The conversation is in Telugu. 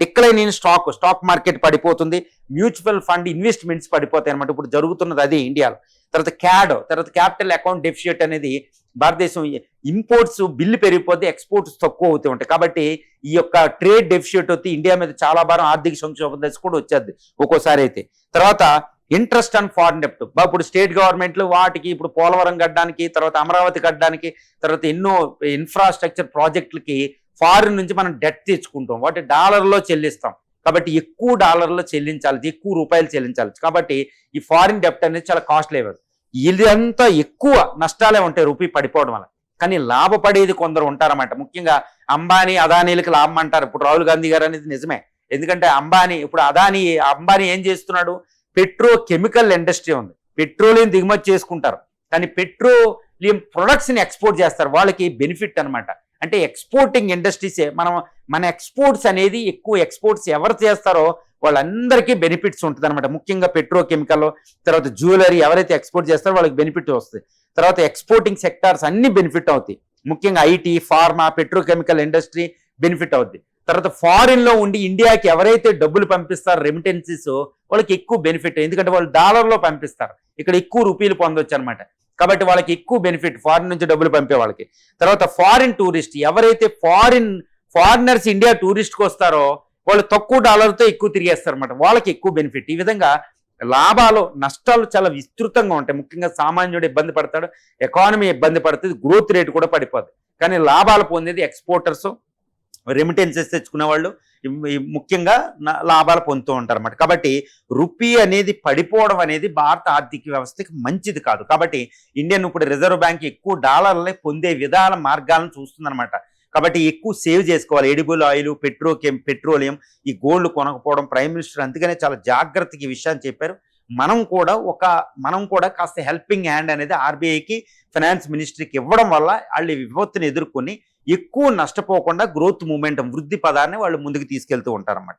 డిక్లైన్ ఇన్ స్టాక్ మార్కెట్ పడిపోతుంది, మ్యూచువల్ ఫండ్ ఇన్వెస్ట్మెంట్స్ పడిపోతాయి అనమాట. ఇప్పుడు జరుగుతున్నది అదే ఇండియాలో. తర్వాత తర్వాత క్యాపిటల్ అకౌంట్ డెఫిసిట్ అనేది భారతదేశం ఇంపోర్ట్స్ బిల్లు పెరిగిపోతే ఎక్స్పోర్ట్స్ తక్కువ అవుతూ ఉంటాయి. కాబట్టి ఈ యొక్క ట్రేడ్ డెఫిసిట్ వచ్చి ఇండియా మీద చాలా భారం ఆర్థిక సంక్షోభం దశ కూడా వచ్చేది ఒక్కోసారి అయితే. తర్వాత ఇంట్రెస్ట్ ఆన్ ఫారిన్ డెప్ట్. ఇప్పుడు స్టేట్ గవర్నమెంట్లు వాటికి ఇప్పుడు పోలవరం కట్టడానికి, తర్వాత అమరావతి కట్టడానికి, తర్వాత ఎన్నో ఇన్ఫ్రాస్ట్రక్చర్ ప్రాజెక్టులకి ఫారిన్ నుంచి మనం డెట్ తెచ్చుకుంటాం, వాటి డాలర్లో చెల్లిస్తాం. కాబట్టి ఎక్కువ డాలర్లో చెల్లించాలి, ఎక్కువ రూపాయలు చెల్లించాలి. కాబట్టి ఈ ఫారిన్ డెప్ట్ అనేది చాలా కాస్ట్లీ అవ్వదు. ఇదంతా ఎక్కువ నష్టాలే ఉంటాయి రూపీ పడిపోవడం వల్ల. కానీ లాభపడేది కొందరు ఉంటారన్నమాట. ముఖ్యంగా అంబానీ అదానీలకు లాభం అంటారు. ఇప్పుడు రాహుల్ గాంధీ గారు అనేది నిజమే. ఎందుకంటే అంబానీ ఏం చేస్తున్నాడు, పెట్రోకెమికల్ ఇండస్ట్రీ ఉంది, పెట్రోలియం దిగుమతి చేసుకుంటారు, కానీ పెట్రోలియం ప్రొడక్ట్స్ని ఎక్స్పోర్ట్ చేస్తారు. వాళ్ళకి బెనిఫిట్ అనమాట. అంటే ఎక్స్పోర్టింగ్ ఇండస్ట్రీసే మన ఎక్స్పోర్ట్స్ అనేది ఎక్కువ ఎక్స్పోర్ట్స్ ఎవరు చేస్తారో వాళ్ళందరికీ బెనిఫిట్స్ ఉంటుంది అనమాట. ముఖ్యంగా పెట్రోకెమికల్, తర్వాత జ్యువెలరీ ఎవరైతే ఎక్స్పోర్ట్ చేస్తారో వాళ్ళకి బెనిఫిట్ వస్తుంది. తర్వాత ఎక్స్పోర్టింగ్ సెక్టార్స్ అన్ని బెనిఫిట్ అవుతాయి. ముఖ్యంగా IT, pharma, petrochemical industry benefit అవుద్ది. తర్వాత ఫారిన్ లో ఉండి ఇండియాకి ఎవరైతే డబ్బులు పంపిస్తారో రెమిటెన్సీస్ వాళ్ళకి ఎక్కువ బెనిఫిట్, ఎందుకంటే వాళ్ళు డాలర్లో పంపిస్తారు, ఇక్కడ ఎక్కువ రూపీలు పొందొచ్చు అనమాట. కాబట్టి వాళ్ళకి ఎక్కువ బెనిఫిట్ ఫారిన్ నుంచి డబ్బులు పంపే వాళ్ళకి. తర్వాత ఫారిన్ టూరిస్ట్, ఎవరైతే ఫారినర్స్ ఇండియా టూరిస్ట్కి వస్తారో వాళ్ళు తక్కువ డాలర్తో ఎక్కువ తిరిగేస్తారు అనమాట, వాళ్ళకి ఎక్కువ బెనిఫిట్. ఈ విధంగా లాభాలు నష్టాలు చాలా విస్తృతంగా ఉంటాయి. ముఖ్యంగా సామాన్యుడు ఇబ్బంది పడతాడు, ఎకానమీ ఇబ్బంది పడుతుంది, గ్రోత్ రేట్ కూడా పడిపోతుంది. కానీ లాభాలు పొందేది ఎక్స్పోర్టర్స్, రెమిటెన్సెస్ తెచ్చుకునే వాళ్ళు ముఖ్యంగా లాభాలు పొందుతూ ఉంటారు అన్నమాట. కాబట్టి రూపీ అనేది పడిపోవడం అనేది భారత ఆర్థిక వ్యవస్థకి మంచిది కాదు. కాబట్టి ఇండియన్ ఇప్పుడు రిజర్వ్ బ్యాంక్ ఎక్కువ డాలర్లే పొందే విధాల మార్గాలను చూస్తుందన్నమాట. కాబట్టి ఎక్కువ సేవ్ చేసుకోవాలి. ఎడిబుల్ ఆయిల్, పెట్రోలియం, ఈ గోల్డ్ కొనకపోవడం ప్రైమ్ మినిస్టర్ అందుకనే చాలా జాగ్రత్తగా ఈ విషయాన్ని చెప్పారు. మనం కూడా కాస్త హెల్పింగ్ హ్యాండ్ అనేది ఆర్బీఐకి, ఫైనాన్స్ మినిస్ట్రీకి ఇవ్వడం వల్ల వాళ్ళు విపత్తుని ఎదుర్కొని ఎక్కువ నష్టపోకుండా గ్రోత్ మూమెంటం, వృద్ధి పదాన్ని వాళ్ళు ముందుకు తీసుకెళ్తూ ఉంటారన్నమాట.